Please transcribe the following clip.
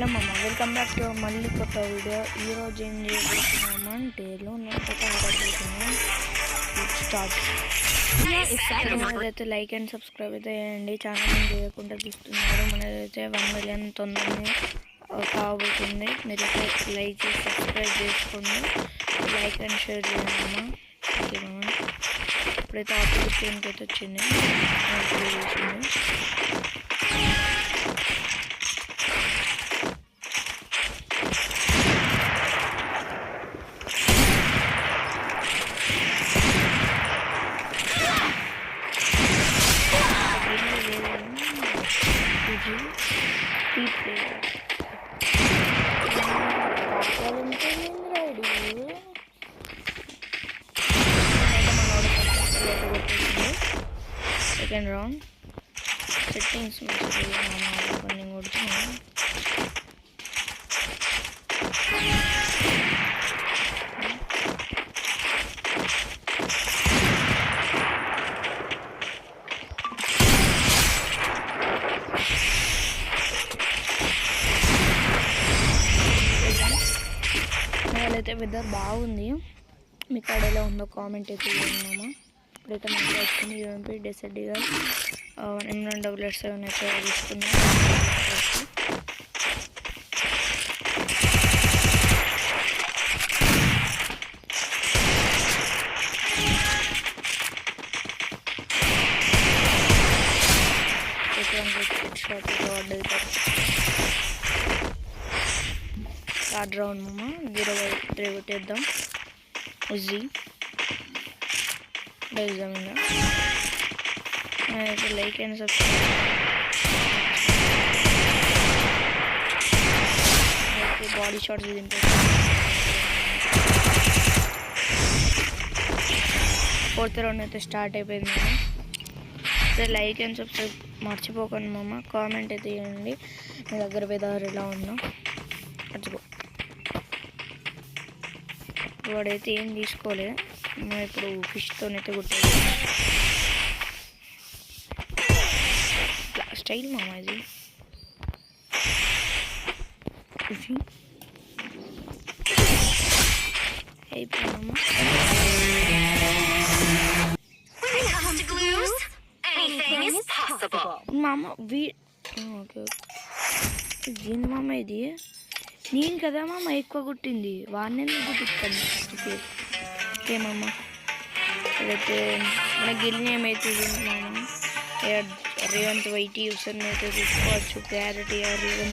Hello మామ, welcome back to మళ్ళీ కొత్త వీడియో. ఈరోజు ఏం చేయబోతున్నామంటే ఒకటి ఆర్డర్ చేస్తున్నాం. స్టార్ట్ అయితే లైక్ అండ్ సబ్స్క్రైబ్ అయితే చేయండి. చాలా మంది చేయకుండా చూస్తున్నారు. మనదైతే 1 మిలియన్ తొందరనే కాబోతుంది. మీరైతే లైక్ చేసి సబ్స్క్రైబ్ చేసుకోండి, లైక్ అండ్ షేర్ చేయండి. ఓకే మామ, ఇప్పుడైతే అప్లికేషన్కి అయితే వచ్చింది. సెకండ్ రౌండ్ సెట్టింగ్స్ కొన్ని కొడుతున్నాం. అయితే వెదర్ బాగుంది. మీ కాడ ఎలా ఉందో కామెంట్ అయితే చేయండి. ఇప్పుడైతే మనకి వచ్చింది యూఎంపీ డెసెడ్గా M977 అయితే తీసుకున్నాం. థర్డ్ రౌండ్ మామ 0-3 కొట్టేద్దాం. ఉజీ డైజామింగా అయితే లైక్ అండ్ సబ్స్క్రైబ్. అయితే బాడీ షాట్స్ తింటారు. ఫోర్త్ రౌండ్ అయితే స్టార్ట్ అయిపోయింది. అయితే లైక్ అండ్ సబ్స్క్రైబ్ మర్చిపోకండి మామ. కామెంట్ అయితే చేయండి మీ దగ్గర వెదర్ ఎలా ఉందో. మర్చిపో వాడైతే ఏం తీసుకోలేదు. ఇప్పుడు ఫిష్తోనైతే కొట్టేది స్టైల్ మామ. ఇది అయిపోయిందమ్మా. మామ ఓకే ఏంది మామ ఇది? నేను కదా మామ ఎక్కువ కుట్టింది, వాడిని కుట్టిస్తాను. ఓకే మామ, ఇదైతే మన గిల్ని ఏమవుతుంది మామ. రేవంత్ వైటీ యూసర్ని అయితే తీసుకోవచ్చు. క్లారిటీ